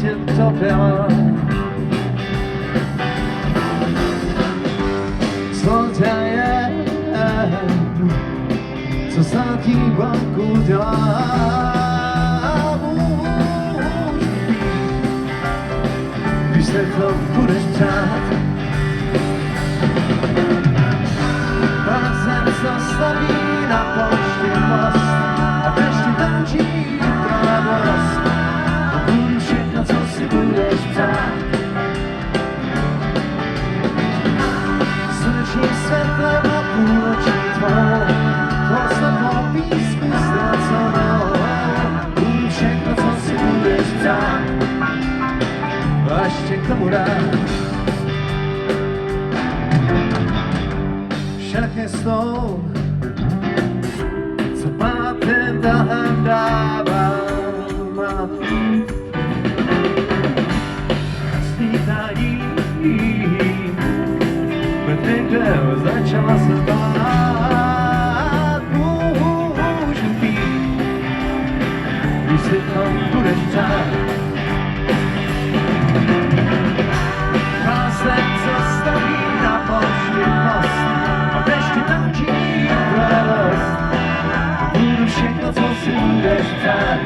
tě topila. Co děje, co za tí banku dělá, když se to budeš přát. Blázen zastaví na poště most a dešti tančí pro radost. Budu všechno, co si budeš přát. Sluneční světlem a půlnoční tvou, tvou slepou písku ztracenou. Budu všechno, co si budeš přát. A ještě k tomu rád. Všechny snou, co pátem dahem dávám. Svítání, kde začala se bát. Můžu být, když si tam budeš přát. Pásek, co staví na poště most, dešti tančí pro radost. Budu všechno, co si budeš přát.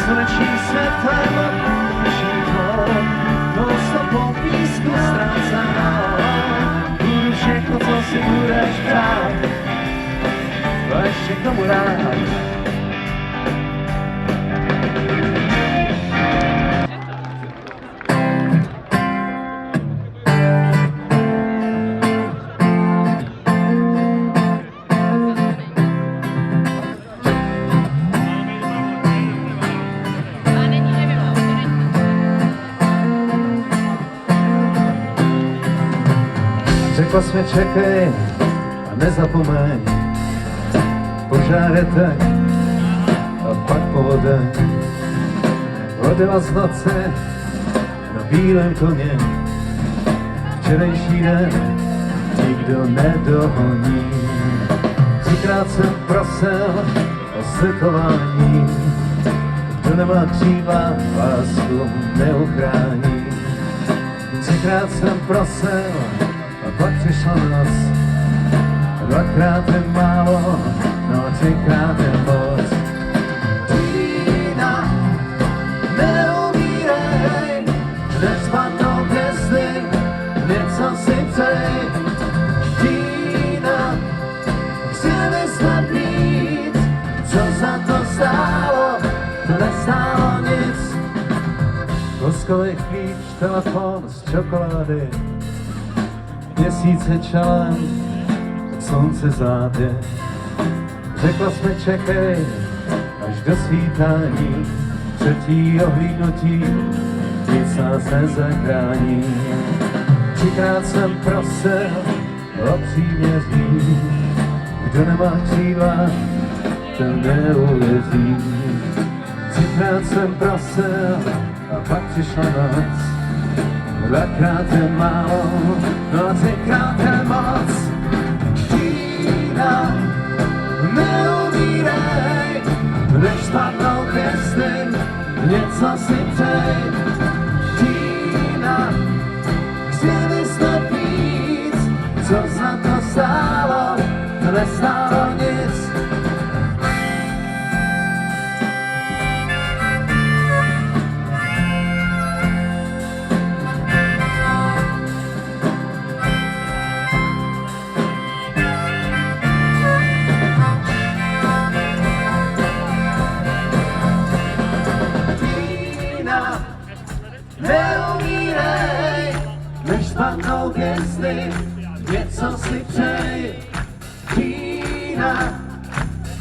Sluneční světlem a půlnoční tvou, tvou stopou písku ztracenou. Budu všechno, co si budeš přát. A ještě k tomu rád. Řekla jsi mi čekej a nezapomeň, požár tak a pak povodeň. Odjela z noci na bílém koně, včerejší den nikdo nedohoní. Třikrát jsem prosil o slitování, kdo nemá křídla, lásku neuchrání. Třikrát jsem prosil, a pak přišla noc, dvakrát je málo, no třikrát je moc. Týna, neumírej, než spadnou hvězdy, něco si přeji. Týna, chtěli jsme být, co za to stálo, to nestálo nic. Voskový klíč, telefon z čokolády, měsíce čelem, slunce zádě. Řekla jsi mi čekej až do svítání, třetí ohlídnutí, nic nás nezachrání. Třikrát jsem prosil o příměří, kdo nemá křídla, ten neuvěří. Třikrát jsem prosil a pak přišla noc, dvakrát je málo, no třikrát je moc. Týna, neumírej, než spadnou hvězdy, něco si přeji. Týna, chtěli jsme víc, co za to stálo, to nestálo nic. Neumírej, než spadnou hvězdy, něco si přeji. Týna,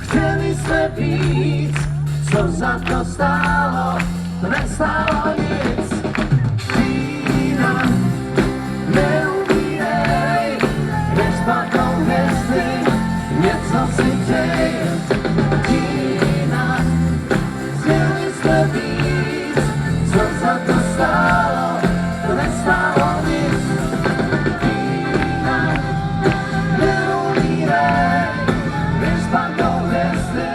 chtěli jsme víc, co za to stálo, to nestálo nic. Týna, neumírej, než spadnou hvězdy, něco si přeji. Týna, chtěli jsme víc, co za to stálo, to nestálo nic. Týna, neumírej, než spadnou hvězdy,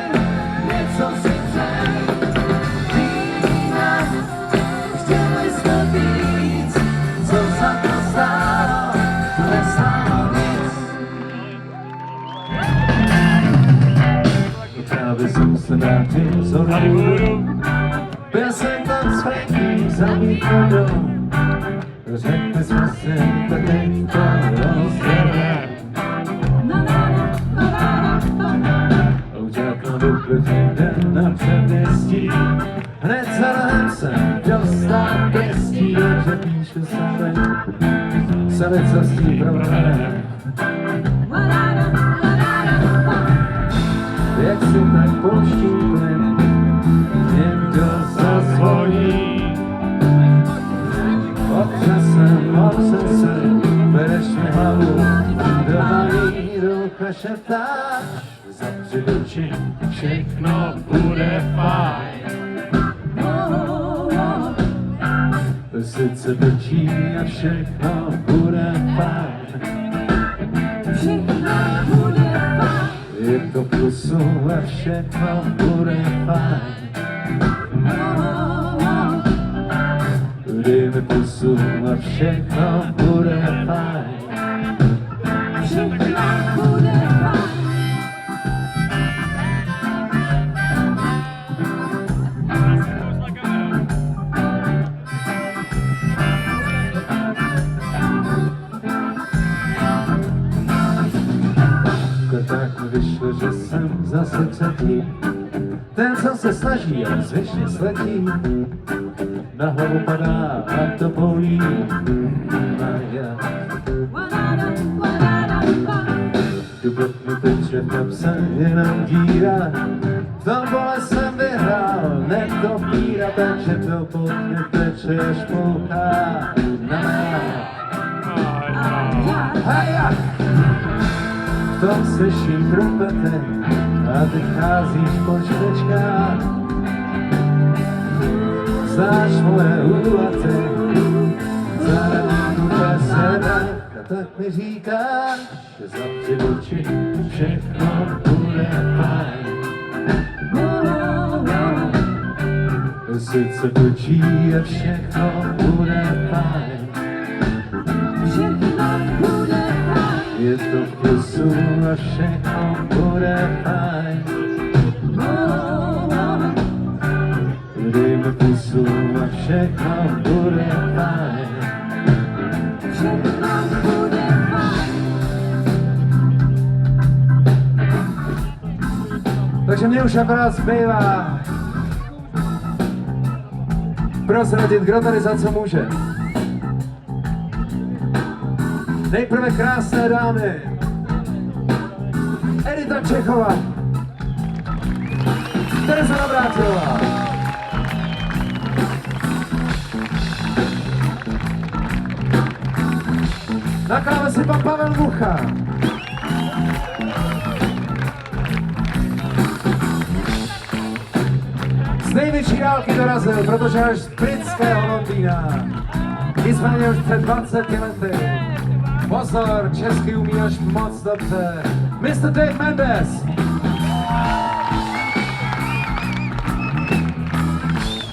něco si přeji. se vrátit z Hollywoodu. Byl jsem tam s Franky za východou. Řekli jsme si, tak teď to rozdělám. Udělal doplně den na předměstí. Hned za rohem jsem dostal pěstí, že píšu sebe, sebecostí problémem. Jak si tak pouští plyn, někdo zazvoní. Otře se, bereš mi hlavu, do malý rucha šeptáš. Zavři oči, všechno bude fajn. Sice točí a všechno bude fajn. Je to v plusu a všechno bude fajn. Dejme pusu a všechno bude fajn. Tak mi vyšlo, že jsem zase třetí. Ten, co se snaží a zvyšně sletí. Na hlavu padá a to bolí. Dubok mi teče v kapse, jenom díra. V tom bole jsem vyhrál, netopíra, takže to pod mě teče až pouchá na nás. Haja! V tom slyším trumpety a ty cházíš po čtečkách. Znáš moje úlaty, zároveň sebe, a tak mi říkáš, že zavři oči, všechno bude fajn. Sice točí a všechno bude fajn. Je to v plusu a všechno bude fajn. Dejme pusu a všechno bude fajn. Takže mě už akorát zbývá prozradit, kdo tady za co může. Nejprve krásné dámy. Edita Čechová. Tereza Navrátilová. Na klávesi pan Pavel Mucha. Z největší dálky dorazil, protože až z britského Londýna. Nicméně už před 20 lety. Pozor, česky umí až moc dobře. Mr. Dave Mendes.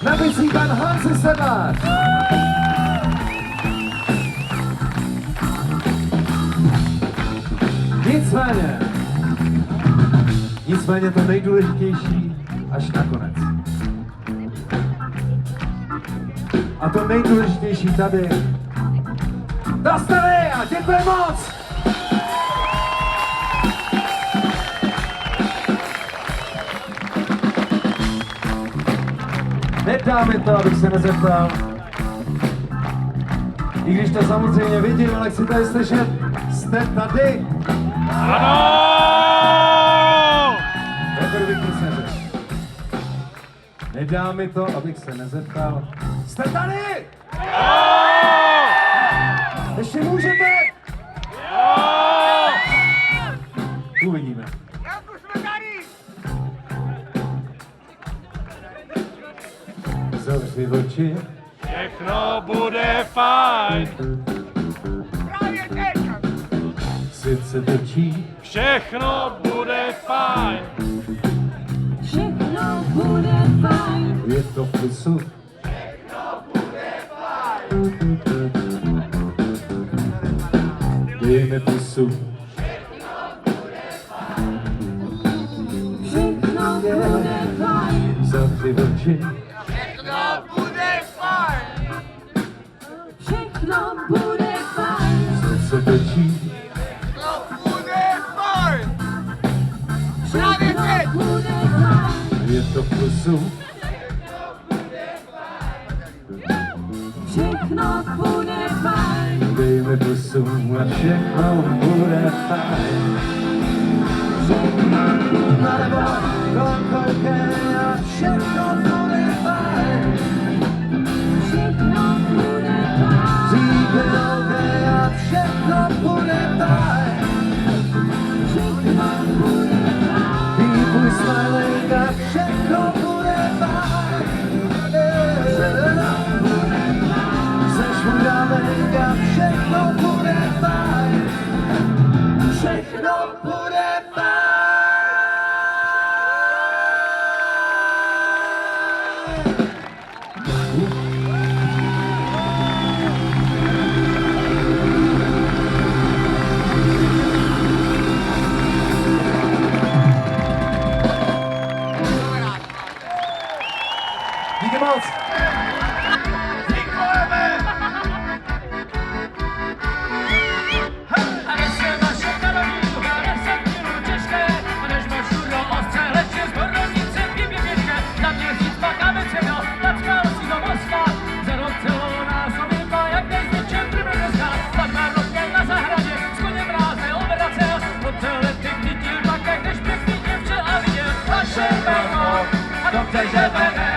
Na bicí pan Hansi Sedlář. Nicméně to nejdůležitější až nakonec. A to nejdůležitější tady. Dostali a děkuji moc! Nedá mi to, abych se nezeptal. I když to samozřejmě vidím, ale chci tady slyšet, jste tady? Ano! Nedá mi to, abych se nezeptal. Jste tady? Jo! Ještě můžete? Jo! Uvidíme. Jak už jsme tady? Zavři oči. Všechno bude fajn. Právě teď. Sice točí. Všechno bude fajn. Všechno bude fajn. Je to v plusu. Všechno bude fajn. Dejme pusu. Všechno bude oči. Všechno bude fajn. Všechno bude fajn. Srdce točí, Všechno bude fajn. Právě Všechno teď. bude fajn. je to v plusu. Všechno bude fajn. Dejme plusu a všechno bude fajn. Nalebo, kolkolké a všechno bude fajn. Všechno bude fajn. Říkejte a všechno bude fajn. Všechno bude fajn. People smiling a všechno bude fajn. Seš můj dámek a všechno bude fajn. Všechno bude fajn. Díky moc. Děkujeme. A než se vaše Karolínu, hned se chvílu těžké, a než mašu do ostře, leče z Borovnice pěkně běžké, na měsíc pakáme čekal, tačkal si do Moskva, za rok celou nás obětla, jak dej zničem první dneska, pak má rokem na zahradě, s koněm ráze obracel, po celé ty chytil pak, jak než pěkný děvče a viděl, vaše jméno, a dobře, že vene,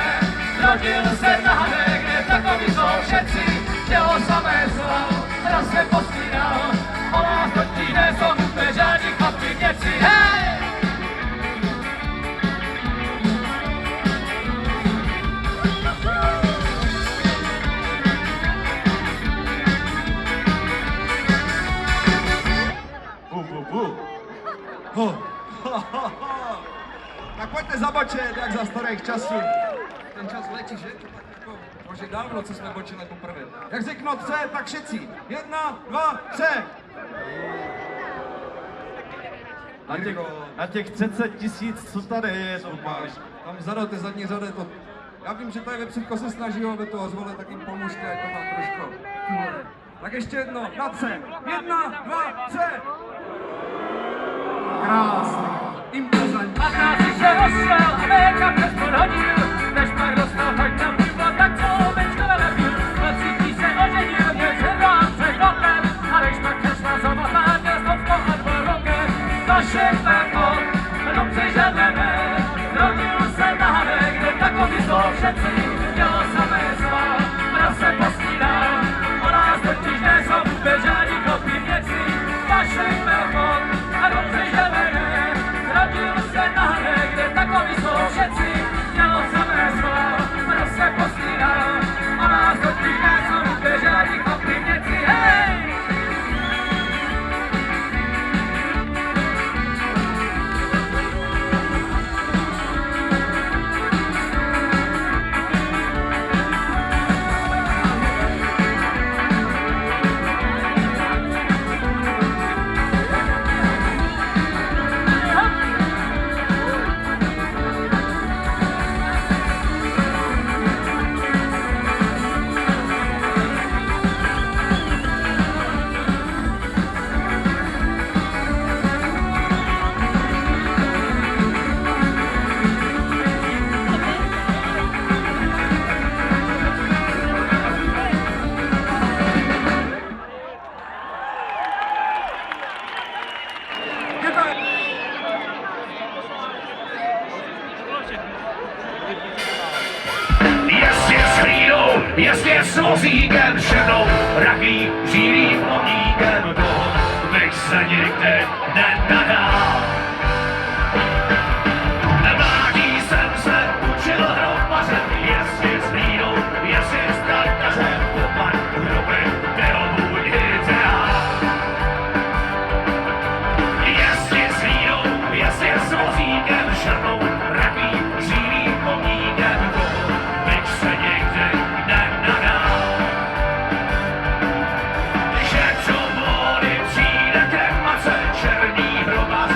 rodil se na hane, kde takový jsou všetci, tělo samé jsou, raz se postínal, o nás totiž nejsou nutné žádný chlapky věci, hej! Tak pojďte zabočet, jak za starých časů. Ten čas letí, že? To tak jako, možná dávno, co jsme bočili poprvé. Jak řeknu tře, tak všetci. 1, 2, 3. Na těch 30 000, co tady je, to máš. Tam vzadu, ty zadní řady, to... Já vím, že tady vepřítko se snaží, aby to ozvali, tak jim pomůžte, jak to má trošku. Tak ještě jedno, na C. 1, 2, 3. Krásný. Impozantní. A krásně se rozšel a méka přes podhodil, než pak dostal fakt na pivo, tak celou bečku nalepil. A cítí se oženil, měl se rád před rokem, a než pak přešla sobota, měl stovko a 2 rokem. Naše peko, dobře žademe, rodil se na hane, kde takový jsou všetci, dělo samé svá, mraz se postínal, o nás totiž nejsou vůbec žádný chlapí věci. Naše peko, a dobře žademe, rodil se na hane, kde takový jsou všetci, dělo samé svá, mraz se postínal, o nás totiž nejsou vůbec žádný chlapí věci. Hej! Jasně s hlínou, jasně s vozíkem, šedou raký, žírým omníkem, don, bych se nikdy nenadal. Mládí jsem se učil hroubařem, jestli s hlínou, jestli s trakařem, opak hroby byl můj ideál. Jestli s hlínou, jestli s vozíkem, šedou raký, žírým omníkem, don, bych se nikdy nenadal. Že co vody přijde ke mace, černý hrobas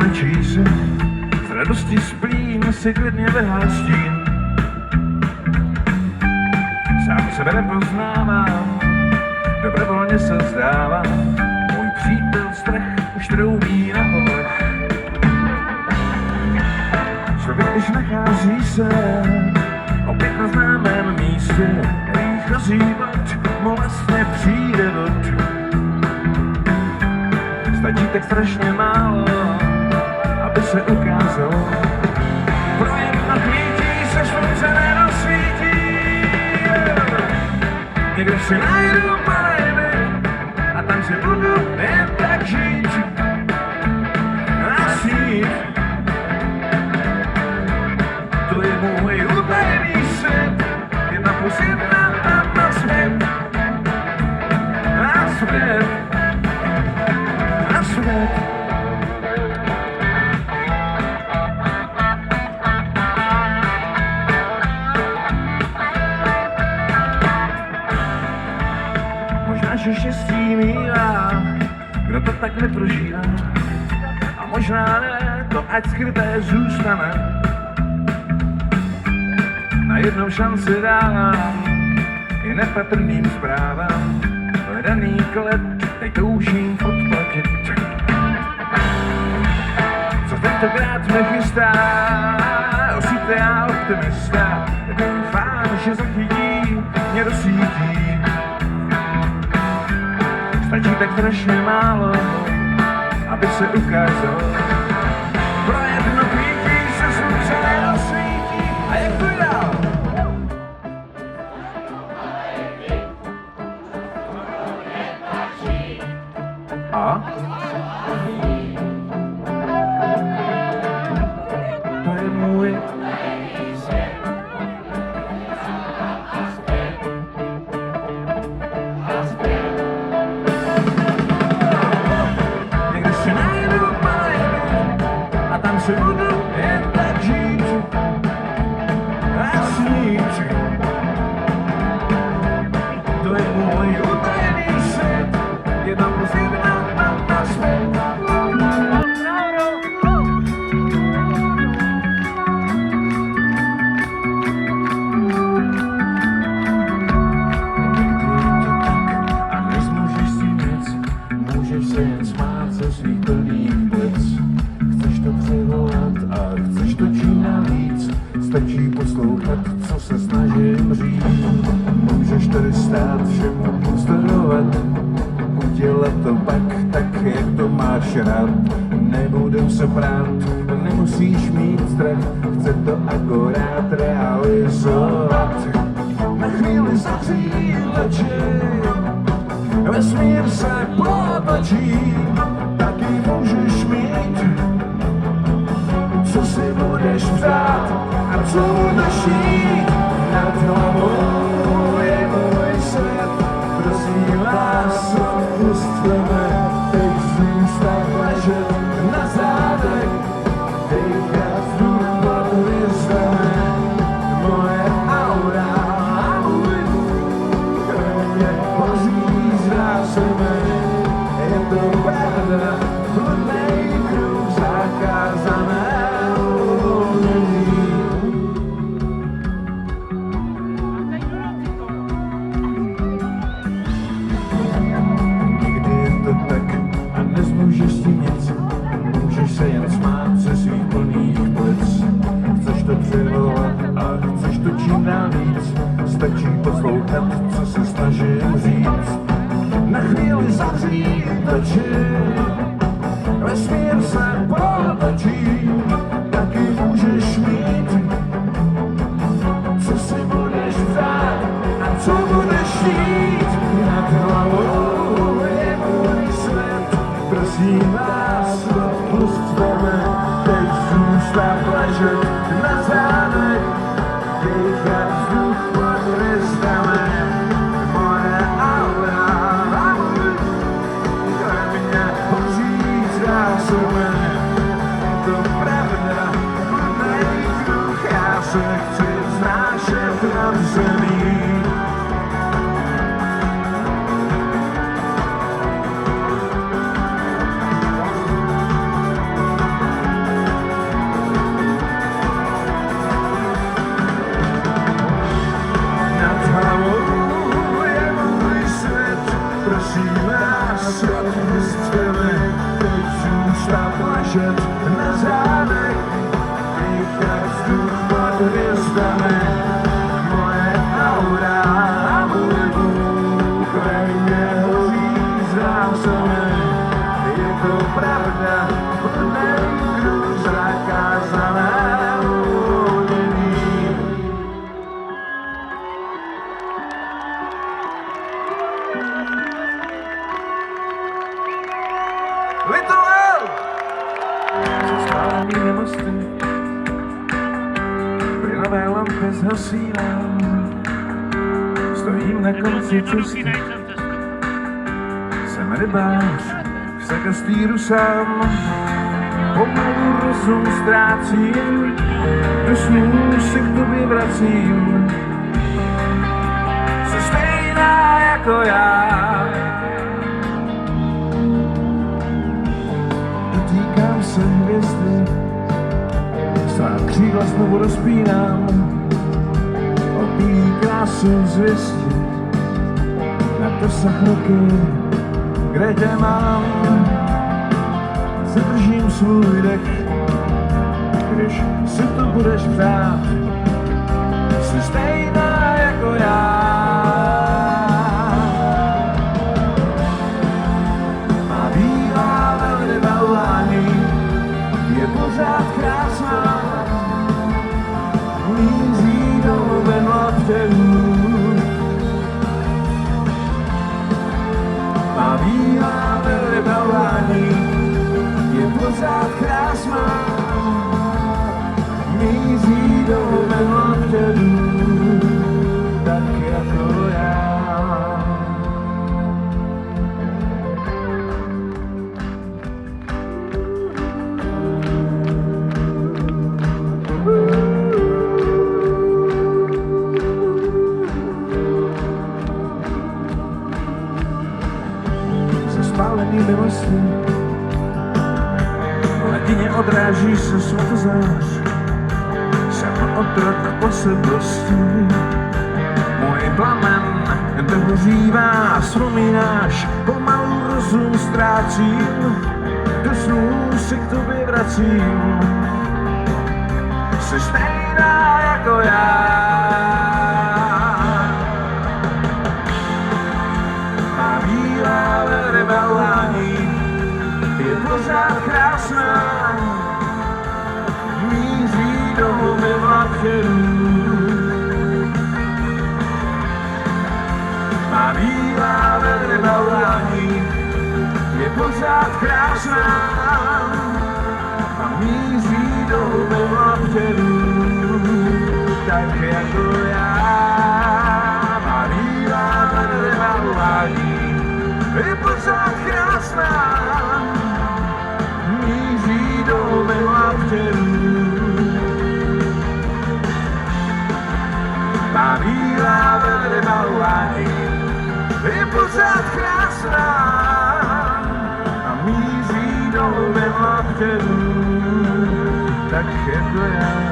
mračí se, z radosti splín si klidně vrhá stín. Sám sebe nepoznávám, dobrovolně se vzdávám, můj přítel strach už troubí na povrch. Člověk, když nachází se opět na známém místě, výchozí bod mu vlastně přijde vod. Stačí tak strašně málo, aby se ukázalo, pro jedno chvítí se slunce nerozsvítí. Někde si najdu malý byt a tam si budu jen tak žít a snít. To je můj utajený svět, 1+1 a svět. A svět. A svět. Možná, že štěstí mívá, kdo to tak neprožívá. A možná ne, to ať skryté zůstane. Na jednou šanci dávám i nepatrným zprávám. Hledaný klep, teď toužím odplatit. Co tentokrát mě chystá, osíte a optimista. Doufám, že zachytí mě do sítí. Stačí tak strašně málo, aby se ukázalo, pro jedno chvítí se slunce nerozsvítí. A jak to dál? A? To je můj někde si najdu malý a tam si budu jen tak žít a snít. To je můj utajený svět, 1+1 a svět. A nezmůžeš si nic, můžeš se jen smát ze svých plných plic. Chceš to přivolat a chceš to čím navíc, stačí poslouchat, co se snažím říct. Můžeš tady stát, všemu pozdorovat, udělat to pak tak, jak to máš rád. Nebudem se prát, nemusíš mít strach, chce to akorát realizovat. Na chvíli zavří oči, vesmír se potočí, taky můžeš mít, co si budeš přát a co budeš jít. Nad hlavou je můj svět, prosím vás, odpusťme, teď zůstat ležet na zádech, dejchat vzduch pod hvězdami. Moje aura a můj duch mě hoří zrásemi. Je to pravda, bludnej kruh zakázaného uvolnění. Někdy je to tak a nezmůžeš si nic, můžeš se jen smát ze svých plných plic. Chceš to přivolat a chceš to čím dál víc, stačí poslouchat, co se snažím říct. Na chvíli zavří oči, vesmír se potočí, taky můžeš mít, co si budeš přát a co budeš jít. Nad hlavou je můj svět, prosím vás, odpusťme, teď zůstat ležet na zádech, dýchat vzduch pod hvězdami. Moje aura a můj duch mě hoří zrásemi. Je to pravda, bludnej kruh, já se chci vznášet nad zemí. dostane moje aura a můj Bůh ve mně hoří zrácené. Je to pravda, nejdu zakázané uvolnění. Litovel! Se spálenými mosty plynové lampy zhasínám. Stojím na konci cesty, jsem rybář v sakastýru sám. Pomalu rozum ztrácím, do snů se k tobě vracím. Jsi stejná jako já. Dotýkám se hvězdy, svá křídla znovu rozpínám. Opíjí krásu zvěstí na dosah ruky, kde tě mám. Zadržím svůj dech, když si to budeš přát. Jsi stejná jako já. Má bílá velryba lání je pořád krásná. Míří do venlavtěrů. Má bílá velryba lání je pořád krásná, míří do venlavtěrů, tak jako já. Se spálenými mosty hadině odráží se svatozář. Jsem otrok posedlosti, můj plamen dohořívá, vzpomínáš, pomalu rozum ztrácím, do snů se k tobě vracím. Jsi stejná jako já. Má bílá velryba lání je pořád krásná, míří do venlavtěrů. Má bílá velryba lání je pořád krásná a míří do venlavtěrů, tak jako já. Má bílá velryba lání je pořád krásná, míří do venlavtěrů. Má bílá velryba lání je pořád krásná a míří do venlavtěrů, tak jako já.